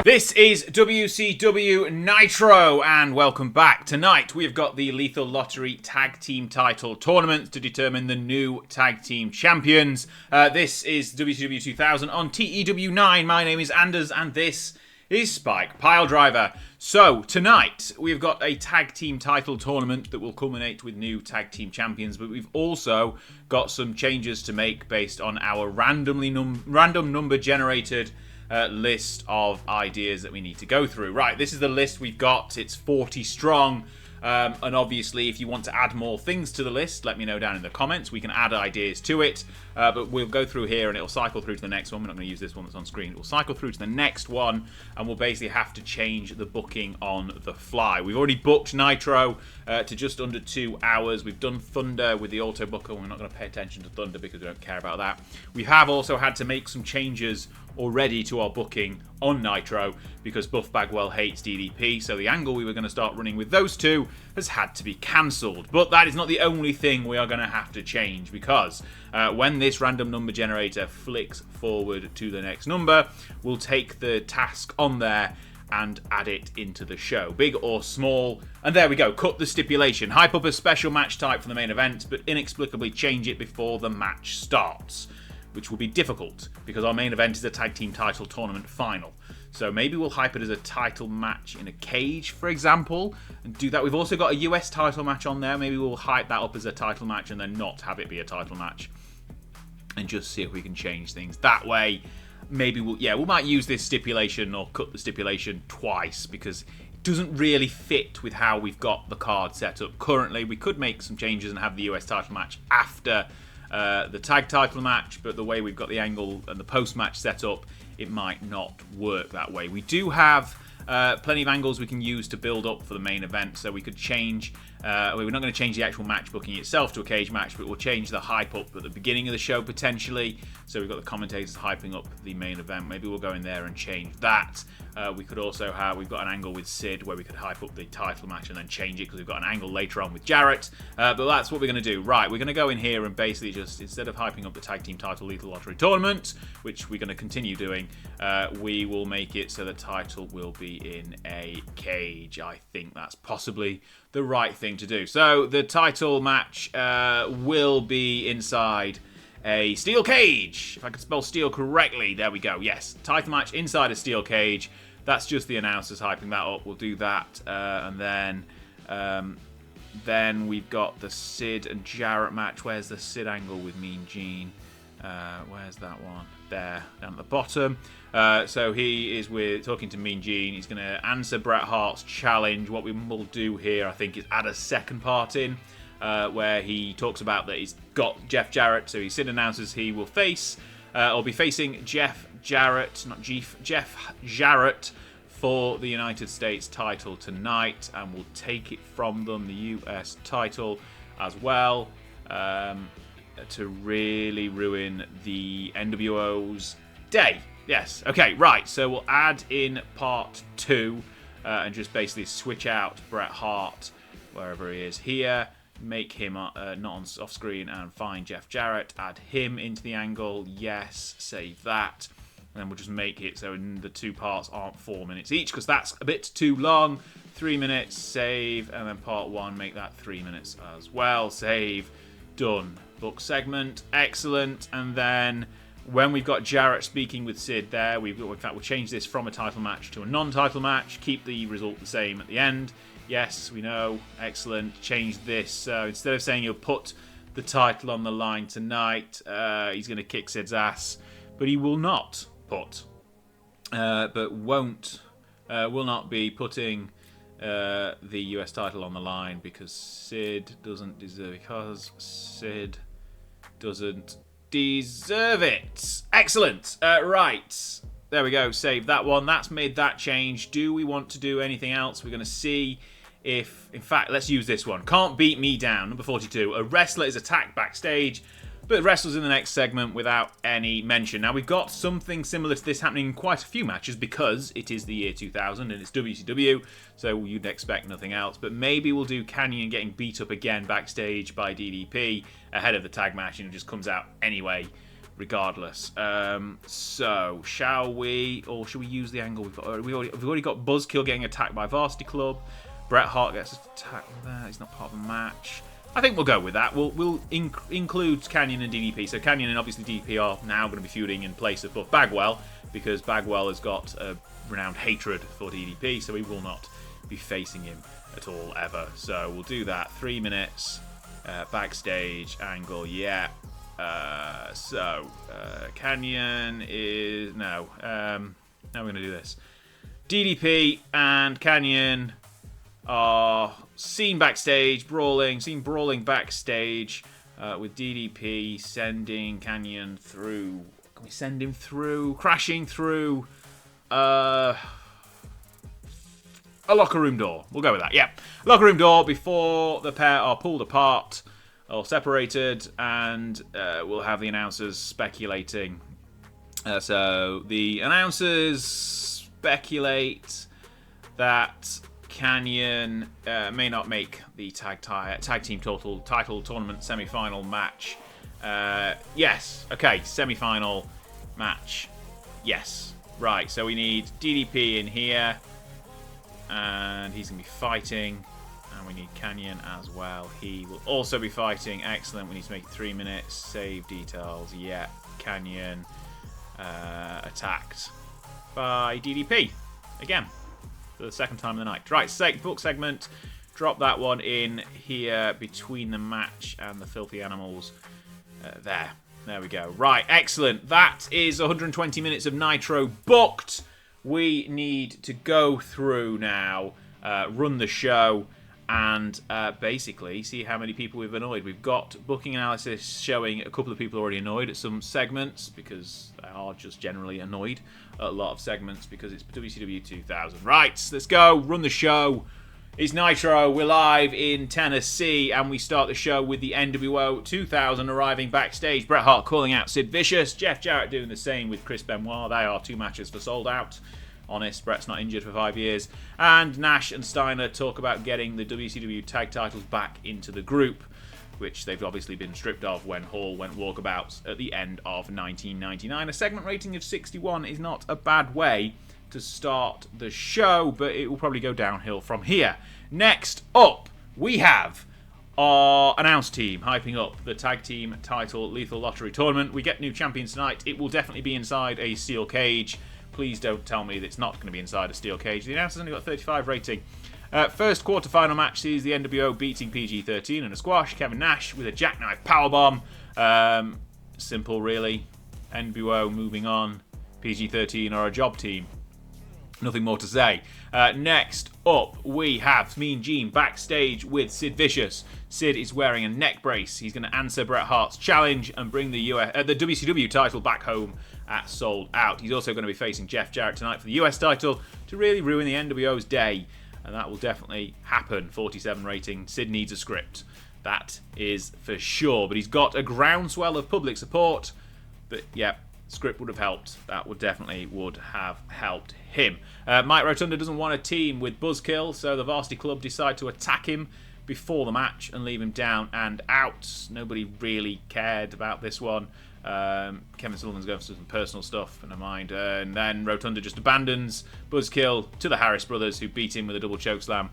This is WCW Nitro, and welcome back. Tonight we've got the Lethal Lottery Tag Team Title Tournament to determine the new Tag Team Champions. This is WCW 2000 on TEW IX. My name is Anders, and this is Spike Piledriver. So tonight we've got a Tag Team Title Tournament that will culminate with new Tag Team Champions, but we've also got some changes to make based on our random number generated list of ideas that we need to go through. Right, this is the list we've got. It's 40 strong. And obviously, if you want to add more things to the list, let me know down in the comments. We can add ideas to it. But we'll go through here and it'll cycle through to the next one. We're not going to use this one that's on screen. It will cycle through to the next one. And we'll basically have to change the booking on the fly. We've already booked Nitro to just under 2 hours. We've done Thunder with the auto booker. We're not going to pay attention to Thunder because we don't care about that. We have also had to make some changes already to our booking on Nitro because Buff Bagwell hates DDP, so the angle we were going to start running with those two has had to be cancelled. But that is not the only thing we are going to have to change, because when this random number generator flicks forward to the next number, we'll take the task on there and add it into the show, big or small. And there we go, cut the stipulation. Hype up a special match type for the main event, but inexplicably change it before the match starts, which will be difficult because our main event is a tag team title tournament final. So maybe we'll hype it as a title match in a cage, for example, and do that. We've also got a US title match on there. Maybe we'll hype that up as a title match and then not have it be a title match, and just see if we can change things that way. Maybe we might use this stipulation or cut the stipulation twice because it doesn't really fit with how we've got the card set up currently. We could make some changes and have the US title match after the tag title match, but the way we've got the angle and the post-match set up, it might not work that way. We do have plenty of angles we can use to build up for the main event, so we could change. We're not going to change the actual match booking itself to a cage match, but we'll change the hype up at the beginning of the show potentially. So we've got the commentators hyping up the main event. Maybe we'll go in there and change that. We could also we've got an angle with Sid where we could hype up the title match and then change it because we've got an angle later on with Jarrett. But that's what we're going to do. Right, we're going to go in here and basically just, instead of hyping up the tag team title Lethal Lottery Tournament, which we're going to continue doing, we will make it so the title will be in a cage. I think that's possibly the right thing to do. So the title match will be inside a steel cage. If I could spell steel correctly, there we go. Yes, title match inside a steel cage. That's just the announcers hyping that up. We'll do that, and then we've got the Sid and Jarrett match. Where's the Sid angle with Mean Gene? Where's that one? There, down at the bottom. So he is talking to Mean Gene. He's going to answer Bret Hart's challenge. What we will do here, I think, is add a second part in where he talks about that he's got Jeff Jarrett. So Sid announces he will be facing Jeff Jarrett for the United States title tonight, and we'll take it from them, the US title as well, to really ruin the NWO's day. Yes, okay, right, so we'll add in part 2 and just basically switch out Bret Hart wherever he is here, make him not off screen, and find Jeff Jarrett, add him into the angle, yes, save that, and then we'll just make it so the two parts aren't 4 minutes each, because that's a bit too long. 3 minutes, save, and then part 1, make that 3 minutes as well, save, done. Book segment, excellent, and then when we've got Jarrett speaking with Sid there, we'll change this from a title match to a non-title match, keep the result the same at the end. Yes, we know, excellent. Change this, instead of saying he'll put the title on the line tonight, he's going to kick Sid's ass, but he will not put, will not be putting the US title on the line because Sid doesn't deserve it. Excellent. Right. There we go. Save that one. That's made that change. Do we want to do anything else? We're going to see if... In fact, let's use this one. Can't beat me down. Number 42. A wrestler is attacked backstage, but wrestlers in the next segment without any mention. Now, we've got something similar to this happening in quite a few matches because it is the year 2000 and it's WCW, so you'd expect nothing else. But maybe we'll do Canyon getting beat up again backstage by DDP ahead of the tag match, and it just comes out anyway, regardless. So, shall we, or should we use the angle we've got? We've already got Buzzkill getting attacked by Varsity Club. Bret Hart gets attacked there. He's not part of the match. I think we'll go with that. We'll include Canyon and DDP. So Canyon and obviously DDP are now going to be feuding in place of both Bagwell, because Bagwell has got a renowned hatred for DDP, so he will not be facing him at all ever. So we'll do that. 3 minutes, backstage angle, yeah. Canyon is... No. Now we're going to do this. DDP and Canyon are seen backstage, brawling backstage with DDP sending Canyon through... Can we send him through? Crashing through a locker room door. We'll go with that, yeah. Locker room door before the pair are pulled apart or separated, and we'll have the announcers speculating. So the announcers speculate that Canyon may not make the tag team title tournament semi-final match. Yes, okay, semi-final match. Yes, right. So we need DDP in here, and he's gonna be fighting. And we need Canyon as well. He will also be fighting. Excellent. We need to make it 3 minutes. Save details. Yeah. Canyon attacked by DDP. Again. For the second time of the night. Right. Book segment. Drop that one in here between the match and the Filthy Animals. There we go. Right. Excellent. That is 120 minutes of Nitro booked. We need to go through now. Run the show. And basically see how many people we've annoyed. We've got booking analysis showing a couple of people already annoyed at some segments, because they are just generally annoyed at a lot of segments because it's WCW 2000. Right, let's go. Run the show. It's Nitro. We're live in Tennessee, and we start the show with the NWO 2000 arriving backstage. Bret Hart calling out Sid Vicious. Jeff Jarrett doing the same with Chris Benoit. They are 2 matches for sold out. Honest, Bret's not injured for 5 years. And Nash and Steiner talk about getting the WCW tag titles back into the group, which they've obviously been stripped of when Hall went walkabouts at the end of 1999. A segment rating of 61 is not a bad way to start the show, but it will probably go downhill from here. Next up, we have our announce team hyping up the tag team title Lethal Lottery tournament. We get new champions tonight. It will definitely be inside a steel cage. Please don't tell me that it's not going to be inside a steel cage. The announcer's only got a 35 rating. First quarterfinal match sees the NWO beating PG-13 in a squash. Kevin Nash with a jackknife powerbomb. Simple, really. NWO moving on. PG-13 are a job team. Nothing more to say. Next up, we have Mean Gene backstage with Sid Vicious. Sid is wearing a neck brace. He's going to answer Bret Hart's challenge and bring the WCW title back home at Sold Out. He's also going to be facing Jeff Jarrett tonight for the US title to really ruin the NWO's day. And that will definitely happen. 47 rating. Sid needs a script. That is for sure. But he's got a groundswell of public support. But yeah, script would have helped. That would have helped him. Mike Rotunda doesn't want a team with Buzzkill, so the Varsity Club decide to attack him before the match and leave him down and out. Nobody really cared about this one. Kevin Sullivan's going for some personal stuff, never mind. And then Rotunda just abandons Buzzkill to the Harris brothers, who beat him with a double chokeslam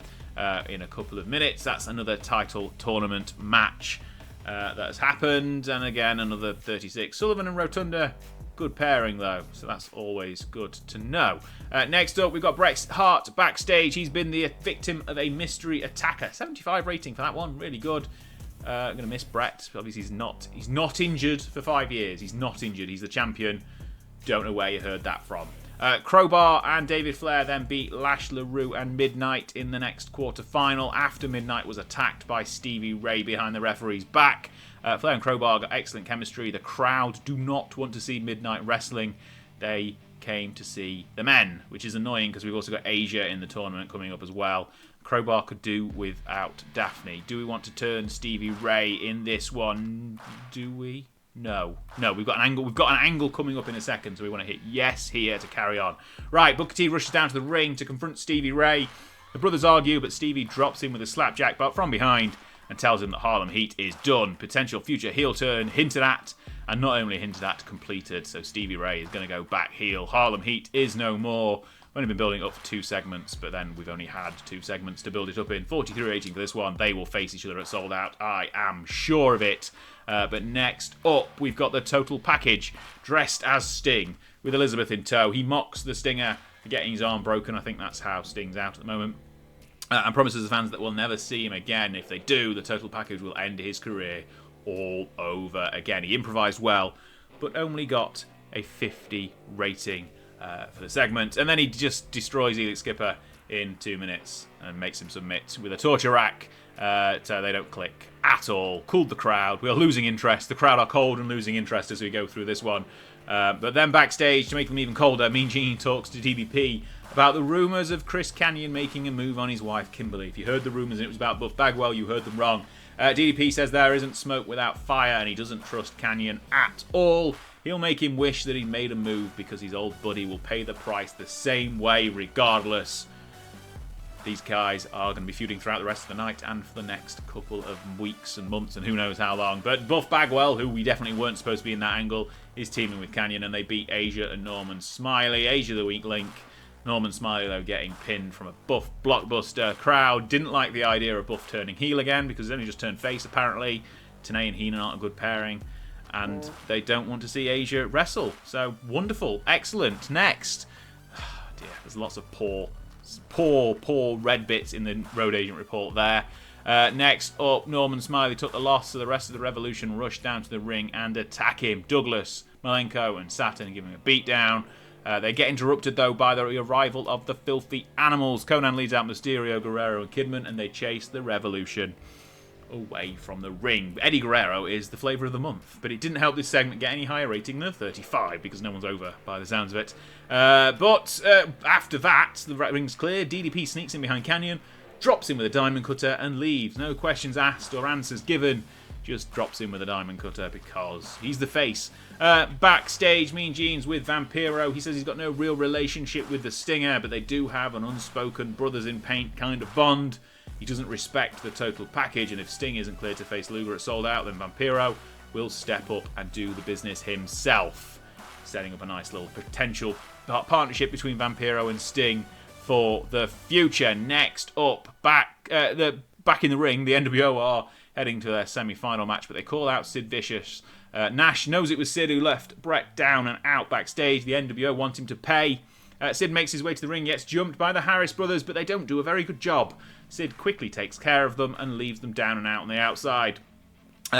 in a couple of minutes. That's another title tournament match that has happened. And again, another 36. Sullivan and Rotunda, good pairing though, so that's always good to know. Next up, we've got Bret Hart backstage. He's been the victim of a mystery attacker. 75 rating for that one, really good. I'm going to miss Bret. Obviously, he's not injured for 5 years. He's not injured. He's the champion. Don't know where you heard that from. Crowbar and David Flair then beat Lash LaRue and Midnight in the next quarter-final after Midnight was attacked by Stevie Ray behind the referee's back. Flair and Crowbar got excellent chemistry. The crowd do not want to see Midnight wrestling. They came to see the men, which is annoying because we've also got Asia in the tournament coming up as well. Crowbar could do without Daphne. Do we want to turn Stevie Ray in this one? Do we? No, we've got an angle. We've got an angle coming up in a second, so we want to hit yes here to carry on. Right, Booker T rushes down to the ring to confront Stevie Ray. The brothers argue, but Stevie drops him with a slapjack but from behind and tells him that Harlem Heat is done. Potential future heel turn hinted at and not only hinted at, completed. So Stevie Ray is going to go back heel. Harlem Heat is no more. We've only been building up for 2 segments, but then we've only had 2 segments to build it up in. 43 rating for this one. They will face each other at Sold Out. I am sure of it. But next up, we've got the total package, dressed as Sting, with Elizabeth in tow. He mocks the Stinger for getting his arm broken. I think that's how Sting's out at the moment. And promises the fans that we'll never see him again. If they do, the total package will end his career all over again. He improvised well, but only got a 50 rating for the segment. And then he just destroys Elite Skipper in 2 minutes and makes him submit with a torture rack. So they don't click at all. Cooled the crowd. We are losing interest. The crowd are cold and losing interest as we go through this one. But then backstage, to make them even colder, Mean Gene talks to DDP about the rumours of Chris Kanyon making a move on his wife, Kimberly. If you heard the rumours and it was about Buff Bagwell, you heard them wrong. DDP says there isn't smoke without fire, and he doesn't trust Kanyon at all. He'll make him wish that he'd made a move because his old buddy will pay the price the same way regardless. These guys are going to be feuding throughout the rest of the night and for the next couple of weeks and months and who knows how long. But Buff Bagwell, who we definitely weren't supposed to be in that angle, is teaming with Kanyon, and they beat Asia and Norman Smiley. Asia the weak link. Norman Smiley, though, getting pinned from a Buff blockbuster. Crowd didn't like the idea of Buff turning heel again because he's only just turned face, apparently. Tenay and Heenan aren't a good pairing, and they don't want to see Asia wrestle. So, wonderful. Excellent. Next. Oh, dear, there's lots of poor red bits in the Road Agent report there. Next up, Norman Smiley took the loss, so the rest of the Revolution rushed down to the ring and attack him. Douglas, Malenko, and Saturn give him a beatdown. They get interrupted, though, by the arrival of the Filthy Animals. Conan leads out Mysterio, Guerrero, and Kidman, and they chase the Revolution away from the ring. Eddie Guerrero is the flavour of the month, but it didn't help this segment get any higher rating than a 35 because no one's over by the sounds of it. But after that, the ring's clear. DDP sneaks in behind Kanyon, drops in with a diamond cutter, and leaves. No questions asked or answers given. Just drops in with a diamond cutter because he's the face. Backstage, Mean Gene's with Vampiro. He says he's got no real relationship with the Stinger, but they do have an unspoken brothers in paint kind of bond. He doesn't respect the total package, and if Sting isn't clear to face Luger at Sold Out, then Vampiro will step up and do the business himself, setting up a nice little potential partnership between Vampiro and Sting for the future. Next up, back in the ring, the NWO are heading to their semi-final match, but they call out Sid Vicious. Nash knows it was Sid who left Brett down and out backstage. The NWO want him to pay. Sid makes his way to the ring, gets jumped by the Harris brothers, but they don't do a very good job. Sid quickly takes care of them and leaves them down and out on the outside.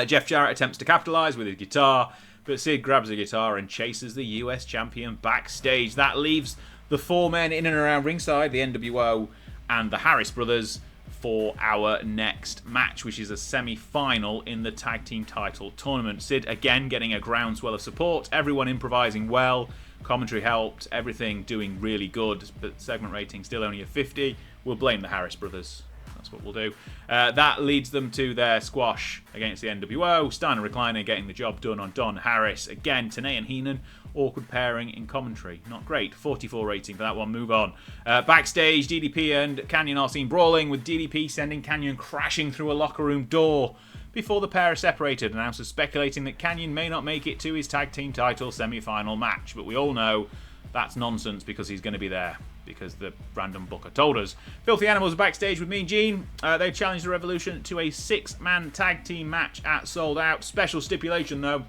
Jeff Jarrett attempts to capitalise with his guitar, but Sid grabs a guitar and chases the US champion backstage. That leaves the 4 men in and around ringside, the NWO and the Harris brothers, for our next match, which is a semi-final in the tag team title tournament. Sid again getting a groundswell of support, everyone improvising well, commentary helped, everything doing really good, but segment rating still only a 50. We'll blame the Harris brothers. That's what we'll do. That leads them to their squash against the NWO. Steiner Recliner getting the job done on Don Harris. Again, Tenay and Heenan, awkward pairing in commentary. Not great. 44 rating for that one. Move on. Backstage, DDP and Kanyon are seen brawling, with DDP sending Kanyon crashing through a locker room door before the pair are separated. Announcers speculating that Kanyon may not make it to his tag team title semi-final match. But we all know that's nonsense because he's going to be there, because the random booker told us. Filthy Animals are backstage with Mean Gene. They've challenged the Revolution to a 6-man tag team match at Sold Out. Special stipulation, though.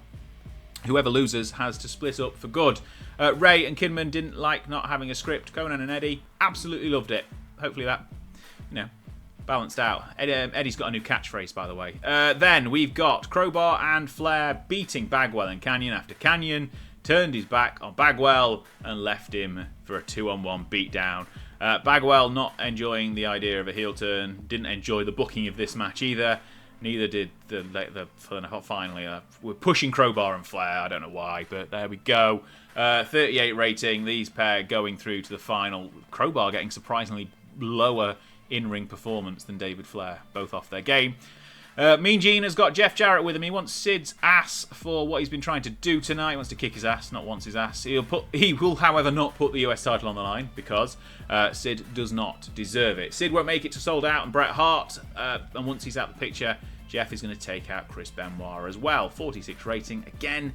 Whoever loses has to split up for good. Ray and Kidman didn't like not having a script. Conan and Eddie absolutely loved it. Hopefully that, balanced out. Eddie's got a new catchphrase, by the way. Then we've got Crowbar and Flair beating Bagwell and Kanyon after Kanyon turned his back on Bagwell and left him for a 2-on-1 beatdown. Bagwell not enjoying the idea of a heel turn, didn't enjoy the booking of this match either. Neither did the finally. We're pushing Crowbar and Flair. I don't know why, but there we go. 38 rating. These pair going through to the final. Crowbar getting surprisingly lower in-ring performance than David Flair. Both off their game. Mean Gene has got Jeff Jarrett with him. He wants Sid's ass for what he's been trying to do tonight. He wants to kick his ass, not wants his ass. He will, however, not put the US title on the line because Sid does not deserve it. Sid won't make it to Sold Out and Bret Hart. And once he's out of the picture, Jeff is going to take out Chris Benoit as well. 46 rating. Again,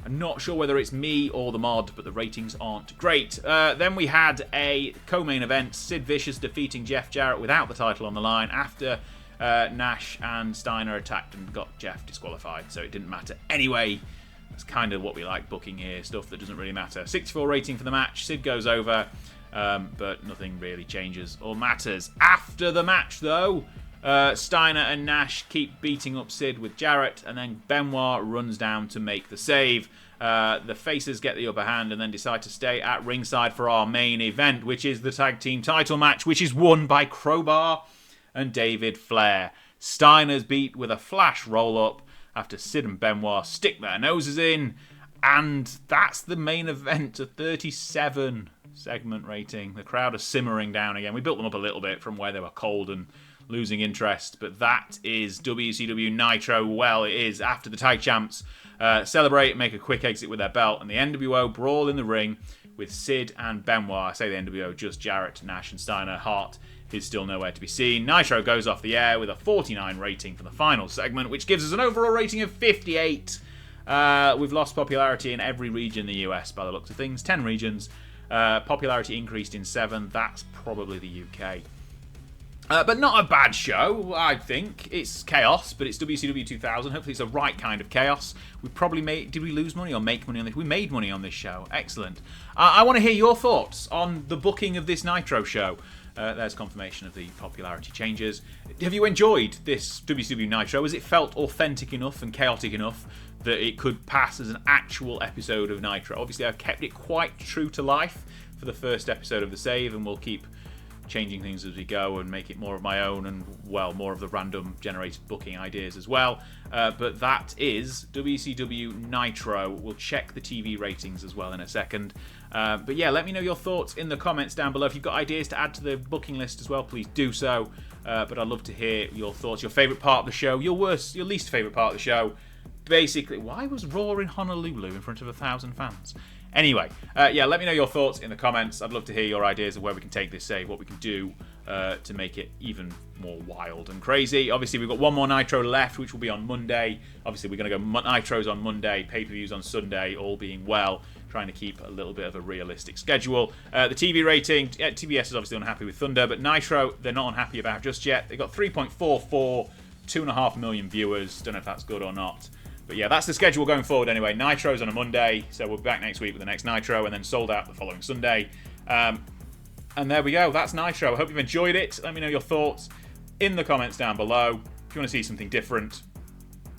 I'm not sure whether it's me or the mod, but the ratings aren't great. Then we had a co-main event, Sid Vicious defeating Jeff Jarrett without the title on the line after Nash and Steiner attacked and got Jeff disqualified, so it didn't matter anyway. That's kind of what we like booking here, stuff that doesn't really matter. 64 rating for the match, Sid goes over, but nothing really changes or matters. After the match, though, Steiner and Nash keep beating up Sid with Jarrett, and then Benoit runs down to make the save. The faces get the upper hand and then decide to stay at ringside for our main event, which is the tag team title match, which is won by Crowbar and David Flair. Steiner's beat with a flash roll-up after Sid and Benoit stick their noses in, and that's the main event, a 37 segment rating. The crowd are simmering down again. We built them up a little bit from where they were cold and losing interest, but that is WCW Nitro. Well, it is after the tag champs celebrate, make a quick exit with their belt, and the NWO brawl in the ring with Sid and Benoit. I say the NWO, just Jarrett, Nash and Steiner. Hart is still nowhere to be seen. Nitro goes off the air with a 49 rating for the final segment, which gives us an overall rating of 58. We've lost popularity in every region in the US by the looks of things. 10 regions. Popularity increased in 7. That's probably the UK. But not a bad show, I think. It's chaos, but it's WCW 2000. Hopefully it's the right kind of chaos. We probably made... Did we lose money or make money on this? We made money on this show. Excellent. I want to hear your thoughts on the booking of this Nitro show. There's confirmation of the popularity changes. Have you enjoyed this WCW Nitro? Has it felt authentic enough and chaotic enough that it could pass as an actual episode of Nitro? Obviously, I've kept it quite true to life for the first episode of The Save, and we'll keep changing things as we go and make it more of my own and, well, more of the random generated booking ideas as well. But that is WCW Nitro. We'll check the TV ratings as well in a second. But yeah, let me know your thoughts in the comments down below. If you've got ideas to add to the booking list as well, please do so. But I'd love to hear your thoughts, your favourite part of the show, your least favourite part of the show. Basically, why was Raw in Honolulu in front of 1,000 fans? Anyway, yeah, let me know your thoughts in the comments. I'd love to hear your ideas of where we can take this save, what we can do to make it even more wild and crazy. Obviously, we've got one more Nitro left, which will be on Monday. Obviously, we're going to go Nitros on Monday, pay-per-views on Sunday, all being well, trying to keep a little bit of a realistic schedule. The TV rating, TBS is obviously unhappy with Thunder, but Nitro, they're not unhappy about just yet. They've got 3.44, 2.5 million viewers. Don't know if that's good or not. But yeah, that's the schedule going forward anyway. Nitro's on a Monday, so we'll be back next week with the next Nitro, and then sold out the following Sunday. And there we go, that's Nitro. I hope you've enjoyed it. Let me know your thoughts in the comments down below. If you want to see something different,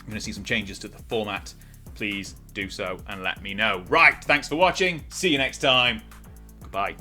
you want to see some changes to the format, please do so and let me know. Right, thanks for watching. See you next time. Goodbye.